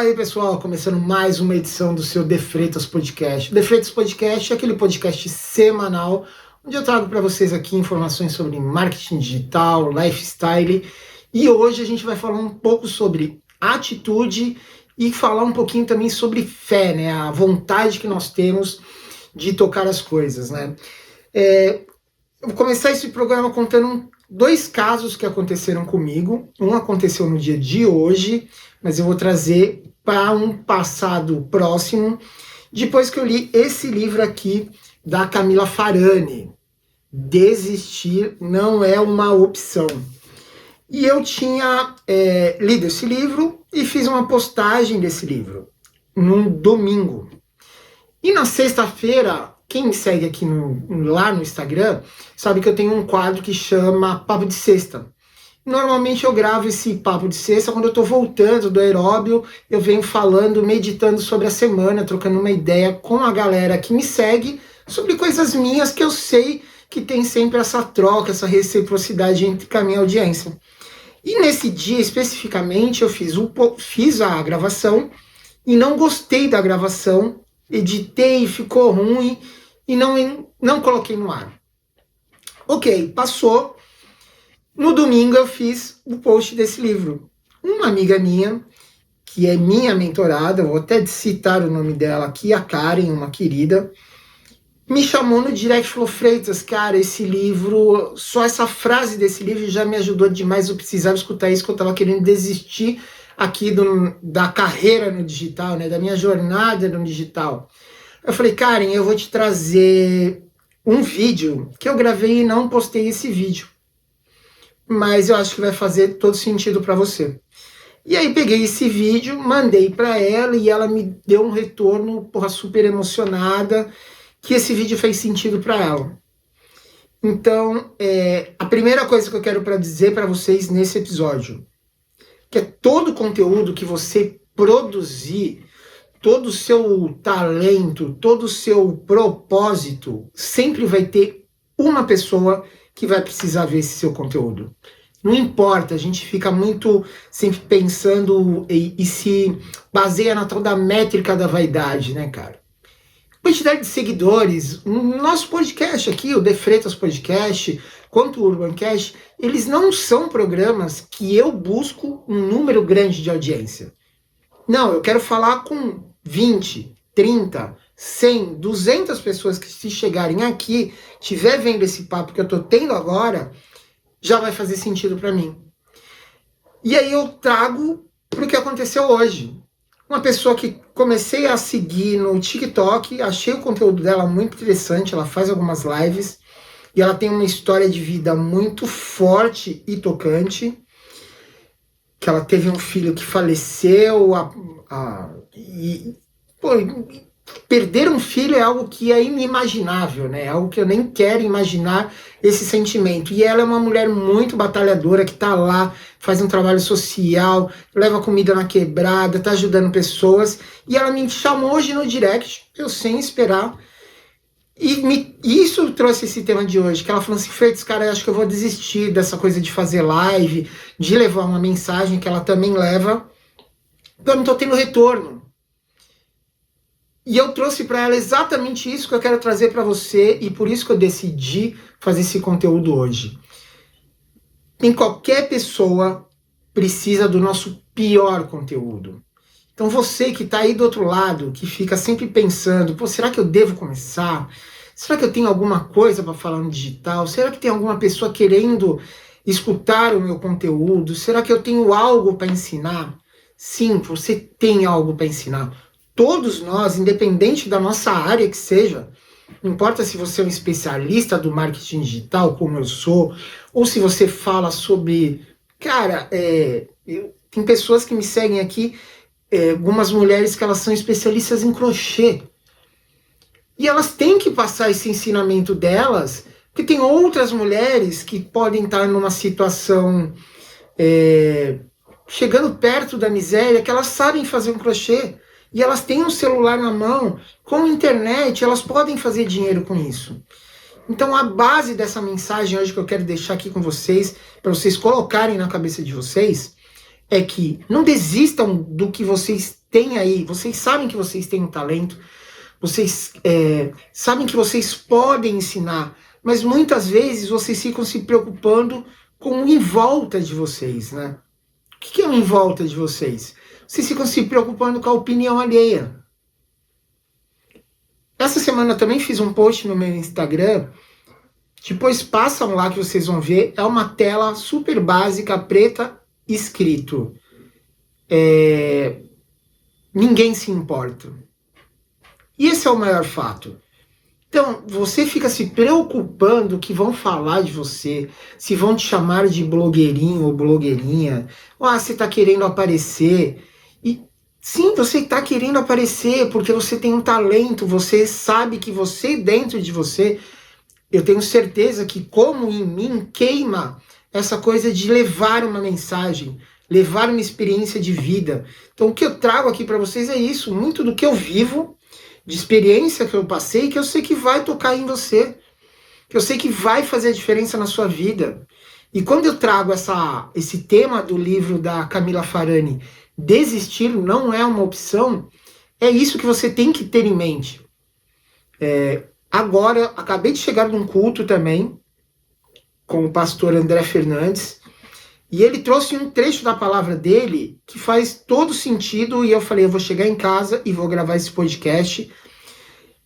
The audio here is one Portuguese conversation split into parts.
aí, pessoal, começando mais uma edição do seu De Freitas Podcast. O De Freitas Podcast é aquele podcast semanal onde eu trago para vocês aqui informações sobre marketing digital, lifestyle, e hoje a gente vai falar um pouco sobre atitude e falar um pouquinho também sobre fé, né? A vontade que nós temos de tocar as coisas, né? Eu vou começar esse programa contando dois casos que aconteceram comigo. Um aconteceu no dia de hoje, mas eu vou trazer para um passado próximo, depois que eu li esse livro aqui da Camila Farani, Desistir Não É Uma Opção. E eu tinha lido esse livro e fiz uma postagem desse livro num domingo. E na sexta-feira, quem me segue aqui lá no Instagram sabe que eu tenho um quadro que chama Papo de Sexta. Normalmente eu gravo esse Papo de Sexta quando eu estou voltando do aeróbio, eu venho falando, meditando sobre a semana, trocando uma ideia com a galera que me segue sobre coisas minhas que eu sei que tem sempre essa troca, essa reciprocidade entre a minha audiência. E nesse dia especificamente eu fiz a gravação e não gostei da gravação, editei, ficou ruim e não coloquei no ar. Ok, passou. No domingo eu fiz o post desse livro. Uma amiga minha, que é minha mentorada, vou até citar o nome dela aqui, a Karen, uma querida, me chamou no direct e falou: Freitas, cara, esse livro, só essa frase desse livro já me ajudou demais, eu precisava escutar isso, que eu estava querendo desistir aqui da carreira no digital, né, da minha jornada no digital. Eu falei: Karen, eu vou te trazer um vídeo que eu gravei e não postei esse vídeo, mas eu acho que vai fazer todo sentido para você. E aí peguei esse vídeo, mandei para ela e ela me deu um retorno, super emocionada, que esse vídeo fez sentido para ela. Então, a primeira coisa que eu quero dizer para vocês nesse episódio, que é todo o conteúdo que você produzir, todo o seu talento, todo o seu propósito, sempre vai ter uma pessoa que vai precisar ver esse seu conteúdo. Não importa, a gente fica muito sempre pensando e se baseia na tal da métrica da vaidade, né, cara? Quantidade de seguidores, no nosso podcast aqui, o De Freitas Podcast, quanto o Urbancast, eles não são programas que eu busco um número grande de audiência. Não, eu quero falar com 20, 30, 100, 200 pessoas que, se chegarem aqui, estiver vendo esse papo que eu tô tendo agora, já vai fazer sentido para mim. E aí eu trago pro que aconteceu hoje. Uma pessoa que comecei a seguir no TikTok, achei o conteúdo dela muito interessante, ela faz algumas lives, e ela tem uma história de vida muito forte e tocante, que ela teve um filho que faleceu, perder um filho é algo que é inimaginável, né? É algo que eu nem quero imaginar esse sentimento. E ela é uma mulher muito batalhadora, que tá lá, faz um trabalho social, leva comida na quebrada, tá ajudando pessoas. E ela me chamou hoje no direct, eu sem esperar. E isso trouxe esse tema de hoje, que ela falou assim: Freitas, cara, eu acho que eu vou desistir dessa coisa de fazer live, de levar uma mensagem que ela também leva, eu não tô tendo retorno. E eu trouxe para ela exatamente isso que eu quero trazer para você, e por isso que eu decidi fazer esse conteúdo hoje. Qualquer pessoa precisa do nosso pior conteúdo. Então você que está aí do outro lado, que fica sempre pensando: pô, será que eu devo começar? Será que eu tenho alguma coisa para falar no digital? Será que tem alguma pessoa querendo escutar o meu conteúdo? Será que eu tenho algo para ensinar? Sim, você tem algo para ensinar. Todos nós, independente da nossa área que seja, não importa se você é um especialista do marketing digital, como eu sou, ou se você fala sobre... Cara, tem pessoas que me seguem aqui, algumas mulheres que elas são especialistas em crochê. E elas têm que passar esse ensinamento delas, porque tem outras mulheres que podem estar numa situação chegando perto da miséria, que elas sabem fazer um crochê. E elas têm um celular na mão, com internet, elas podem fazer dinheiro com isso. Então a base dessa mensagem hoje que eu quero deixar aqui com vocês, para vocês colocarem na cabeça de vocês, é que não desistam do que vocês têm aí. Vocês sabem que vocês têm um talento, vocês sabem que vocês podem ensinar, mas muitas vezes vocês ficam se preocupando com o em volta de vocês, né? O que é o em volta de vocês? Vocês ficam se preocupando com a opinião alheia. Essa semana eu também fiz um post no meu Instagram. Depois passam lá que vocês vão ver. É uma tela super básica, preta, escrito: ninguém se importa. E esse é o maior fato. Então, você fica se preocupando que vão falar de você, se vão te chamar de blogueirinho ou blogueirinha. Você está querendo aparecer. E sim, você está querendo aparecer porque você tem um talento, você sabe que você, dentro de você, eu tenho certeza que, como em mim, queima essa coisa de levar uma mensagem, levar uma experiência de vida. Então, o que eu trago aqui para vocês é isso, muito do que eu vivo, de experiência que eu passei, que eu sei que vai tocar em você, que eu sei que vai fazer a diferença na sua vida. E quando eu trago esse tema do livro da Camila Farani, desistir não é uma opção, é isso que você tem que ter em mente. Agora, acabei de chegar num culto também, com o pastor André Fernandes, e ele trouxe um trecho da palavra dele que faz todo sentido, e eu falei, eu vou chegar em casa e vou gravar esse podcast,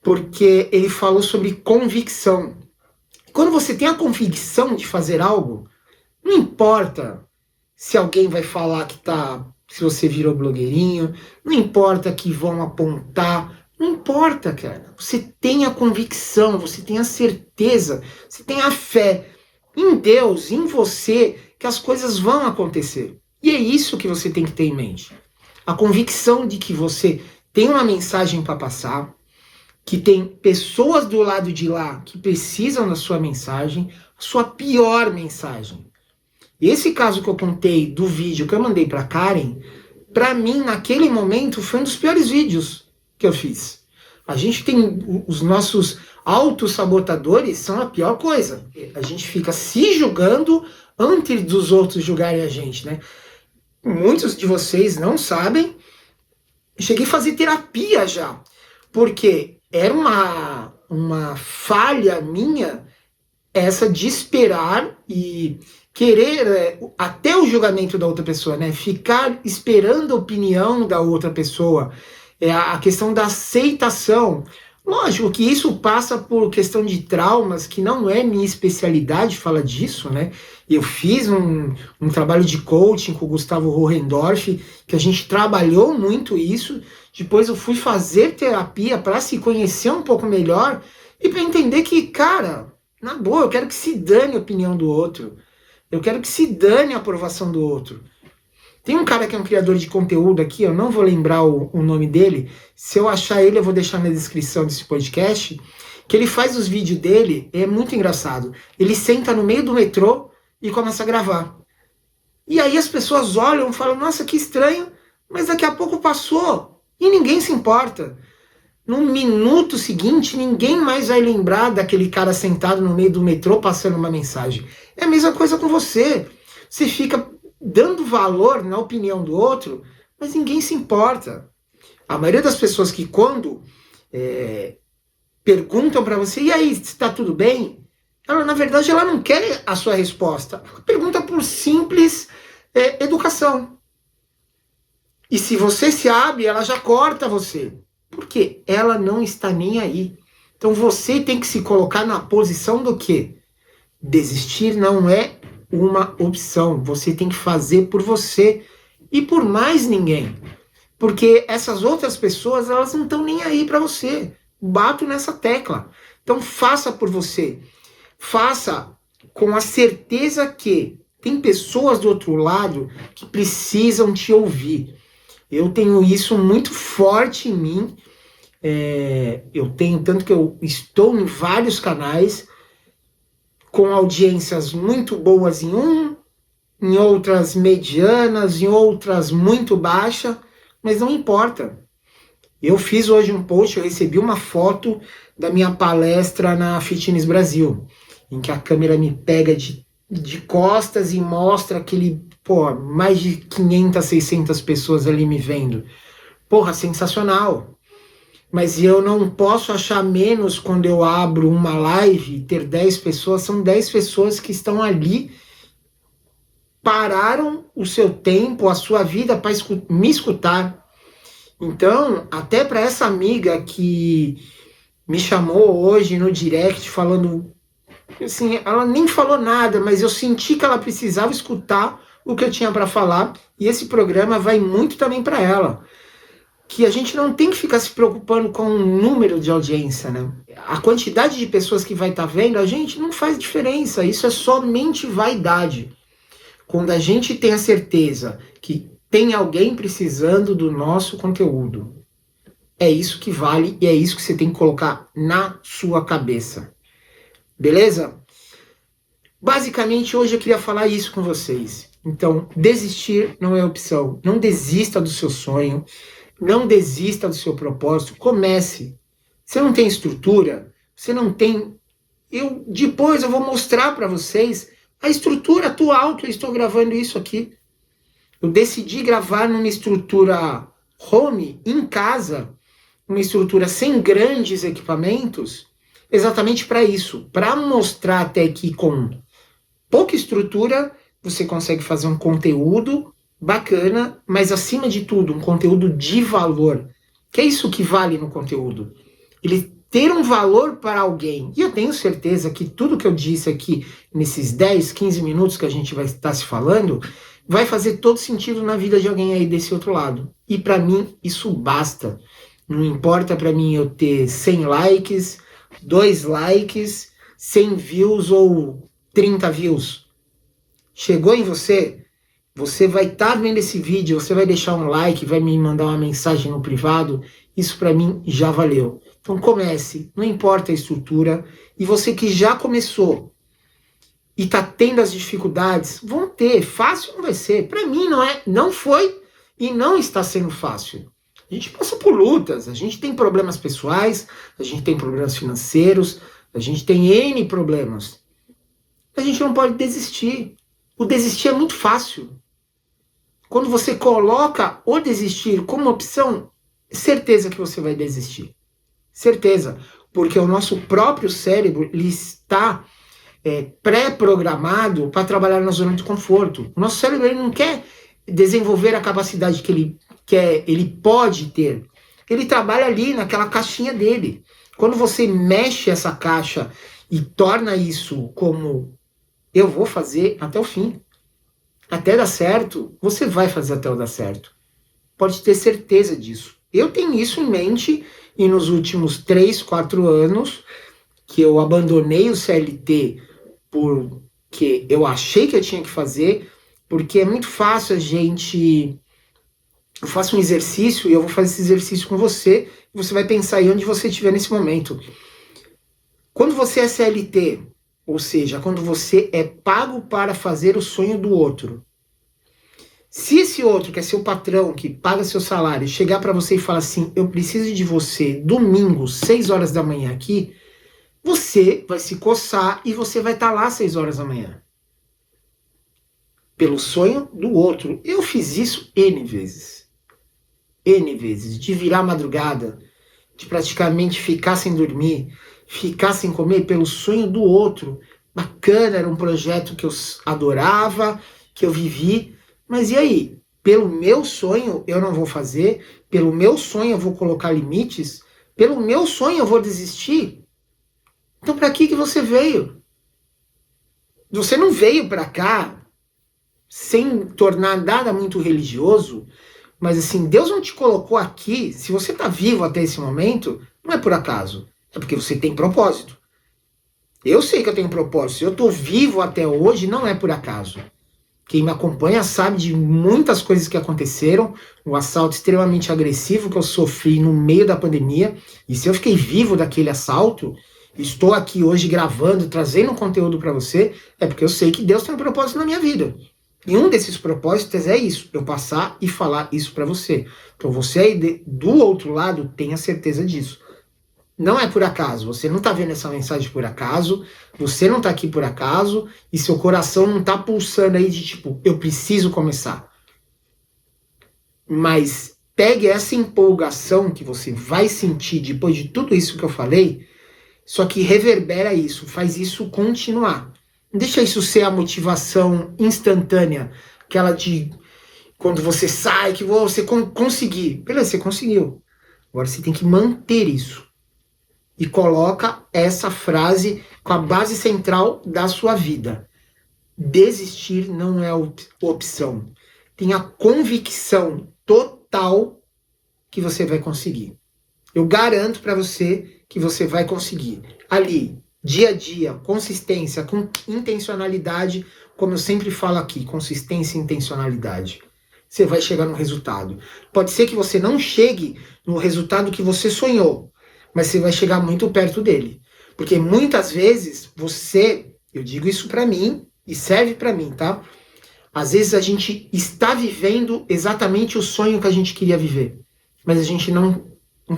porque ele falou sobre convicção. Quando você tem a convicção de fazer algo, não importa se alguém vai falar se você virou blogueirinho, não importa que vão apontar, não importa, cara. Você tem a convicção, você tem a certeza, você tem a fé em Deus, em você, que as coisas vão acontecer. E é isso que você tem que ter em mente. A convicção de que você tem uma mensagem para passar, que tem pessoas do lado de lá que precisam da sua mensagem, sua pior mensagem. Esse caso que eu contei do vídeo que eu mandei para Karen, para mim, naquele momento, foi um dos piores vídeos que eu fiz. A gente tem os nossos autossabotadores, são a pior coisa. A gente fica se julgando antes dos outros julgarem a gente, né? Muitos de vocês não sabem, cheguei a fazer terapia já, porque era uma falha minha essa de esperar e querer até o julgamento da outra pessoa, né? Ficar esperando a opinião da outra pessoa. A questão da aceitação. Lógico que isso passa por questão de traumas, que não é minha especialidade falar disso, né? Eu fiz um trabalho de coaching com o Gustavo Hohendorf, que a gente trabalhou muito isso. Depois eu fui fazer terapia para se conhecer um pouco melhor e para entender que, cara, na boa, eu quero que se dane a opinião do outro. Eu quero que se dane a aprovação do outro. Tem um cara que é um criador de conteúdo aqui, eu não vou lembrar o nome dele. Se eu achar ele, eu vou deixar na descrição desse podcast. Que ele faz os vídeos dele, é muito engraçado. Ele senta no meio do metrô e começa a gravar. E aí as pessoas olham e falam, nossa, que estranho, mas daqui a pouco passou e ninguém se importa. No minuto seguinte, ninguém mais vai lembrar daquele cara sentado no meio do metrô passando uma mensagem. É a mesma coisa com você. Você fica dando valor na opinião do outro, mas ninguém se importa. A maioria das pessoas que quando perguntam para você, e aí, está tudo bem? Ela, na verdade, ela não quer a sua resposta. Ela pergunta por simples educação. E se você se abre, ela já corta você. Porque ela não está nem aí. Então você tem que se colocar na posição do quê? Desistir não é uma opção. Você tem que fazer por você e por mais ninguém. Porque essas outras pessoas, elas não estão nem aí para você. Bato nessa tecla. Então faça por você. Faça com a certeza que tem pessoas do outro lado que precisam te ouvir. Eu tenho isso muito forte em mim. Eu tenho, tanto que eu estou em vários canais com audiências muito boas em outras medianas, em outras muito baixas, mas não importa. Eu fiz hoje um post, eu recebi uma foto da minha palestra na Fitness Brasil, em que a câmera me pega de costas e mostra aquele pô, mais de 500, 600 pessoas ali me vendo. Porra, sensacional. Mas eu não posso achar menos quando eu abro uma live e ter 10 pessoas. São 10 pessoas que estão ali, pararam o seu tempo, a sua vida para me escutar. Então, até para essa amiga que me chamou hoje no direct falando, assim, ela nem falou nada, mas eu senti que ela precisava escutar o que eu tinha para falar, e esse programa vai muito também para ela. Que a gente não tem que ficar se preocupando com o número de audiência, né? A quantidade de pessoas que vai estar vendo a gente não faz diferença, isso é somente vaidade. Quando a gente tem a certeza que tem alguém precisando do nosso conteúdo, é isso que vale e é isso que você tem que colocar na sua cabeça. Beleza? Basicamente, hoje eu queria falar isso com vocês. Então, desistir não é opção. Não desista do seu sonho. Não desista do seu propósito. Comece. Você não tem estrutura? Você não tem... Depois eu vou mostrar para vocês a estrutura atual que eu estou gravando isso aqui. Eu decidi gravar numa estrutura home, em casa, uma estrutura sem grandes equipamentos, exatamente para isso. Para mostrar até que com pouca estrutura você consegue fazer um conteúdo bacana, mas acima de tudo, um conteúdo de valor. Que é isso que vale no conteúdo. Ele ter um valor para alguém. E eu tenho certeza que tudo que eu disse aqui, nesses 10, 15 minutos que a gente vai estar se falando, vai fazer todo sentido na vida de alguém aí desse outro lado. E para mim, isso basta. Não importa para mim eu ter 100 likes, 2 likes, 100 views ou 30 views. Chegou em você? Você vai estar vendo esse vídeo, você vai deixar um like, vai me mandar uma mensagem no privado, isso para mim já valeu. Então comece, não importa a estrutura, e você que já começou e está tendo as dificuldades, vão ter, fácil não vai ser. Para mim não foi e não está sendo fácil. A gente passa por lutas, a gente tem problemas pessoais, a gente tem problemas financeiros, a gente tem N problemas. A gente não pode desistir. O desistir é muito fácil. Quando você coloca o desistir como opção, certeza que você vai desistir. Certeza. Porque o nosso próprio cérebro ele está pré-programado para trabalhar na zona de conforto. O nosso cérebro ele não quer desenvolver a capacidade que ele pode ter. Ele trabalha ali naquela caixinha dele. Quando você mexe essa caixa e torna isso como eu vou fazer até o fim, até dar certo, você vai fazer até o dar certo. Pode ter certeza disso. Eu tenho isso em mente e nos últimos 3, 4 anos que eu abandonei o CLT porque eu achei que eu tinha que fazer, porque é muito fácil a gente... Eu faço um exercício e eu vou fazer esse exercício com você e você vai pensar aí onde você estiver nesse momento. Quando você é CLT, ou seja, quando você é pago para fazer o sonho do outro, se esse outro, que é seu patrão, que paga seu salário, chegar para você e falar assim, eu preciso de você domingo, 6 horas da manhã aqui, você vai se coçar e você vai estar lá às 6 horas da manhã. Pelo sonho do outro. Eu fiz isso N vezes. N vezes. De virar madrugada, de praticamente ficar sem dormir, ficar sem comer pelo sonho do outro. Bacana, era um projeto que eu adorava, que eu vivi. Mas e aí? Pelo meu sonho eu não vou fazer, pelo meu sonho eu vou colocar limites, pelo meu sonho eu vou desistir. Então para que você veio? Você não veio para cá sem tornar nada muito religioso, mas assim, Deus não te colocou aqui, se você está vivo até esse momento, não é por acaso, é porque você tem propósito. Eu sei que eu tenho propósito, se eu estou vivo até hoje, não é por acaso. Quem me acompanha sabe de muitas coisas que aconteceram, um assalto extremamente agressivo que eu sofri no meio da pandemia, e se eu fiquei vivo daquele assalto, estou aqui hoje gravando, trazendo conteúdo para você, é porque eu sei que Deus tem um propósito na minha vida. E um desses propósitos é isso, eu passar e falar isso para você. Então você aí do outro lado tenha certeza disso. Não é por acaso, você não está vendo essa mensagem por acaso, você não está aqui por acaso, e seu coração não está pulsando aí de tipo, eu preciso começar. Mas pegue essa empolgação que você vai sentir depois de tudo isso que eu falei, só que reverbera isso, faz isso continuar. Não deixa isso ser a motivação instantânea, aquela de quando você sai, que você conseguir. Beleza, você conseguiu. Agora você tem que manter isso. E coloca essa frase com a base central da sua vida. Desistir não é opção. Tenha convicção total que você vai conseguir. Eu garanto para você que você vai conseguir. Ali, dia a dia, consistência, com intencionalidade, como eu sempre falo aqui, consistência e intencionalidade. Você vai chegar no resultado. Pode ser que você não chegue no resultado que você sonhou, mas você vai chegar muito perto dele. Porque muitas vezes eu digo isso para mim e serve para mim, tá? Às vezes a gente está vivendo exatamente o sonho que a gente queria viver, mas a gente não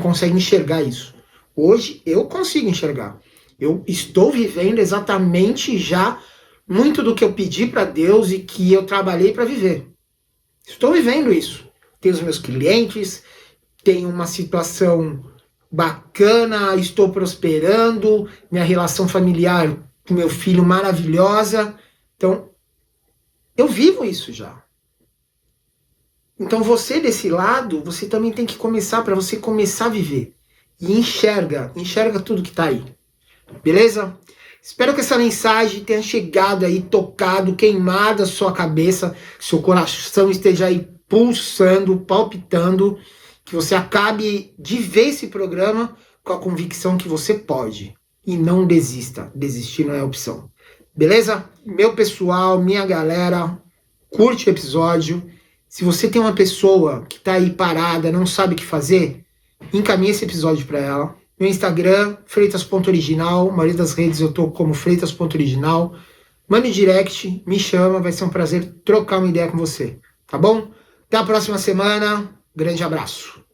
consegue enxergar isso. Hoje eu consigo enxergar. Eu estou vivendo exatamente já muito do que eu pedi para Deus e que eu trabalhei para viver. Estou vivendo isso. Tenho os meus clientes, tenho uma situação bacana, estou prosperando, minha relação familiar com meu filho maravilhosa. Então, eu vivo isso já. Então você desse lado, você também tem que começar para você começar a viver. E enxerga tudo que está aí. Beleza? Espero que essa mensagem tenha chegado aí, tocado, queimado a sua cabeça, seu coração esteja aí pulsando, palpitando, que você acabe de ver esse programa com a convicção que você pode. E não desista. Desistir não é opção. Beleza? Meu pessoal, minha galera, curte o episódio. Se você tem uma pessoa que está aí parada, não sabe o que fazer, encaminhe esse episódio para ela. Meu Instagram, freitas.original, a maioria das redes eu tô como freitas.original. Mande direct, me chama, vai ser um prazer trocar uma ideia com você, tá bom? Até a próxima semana, grande abraço.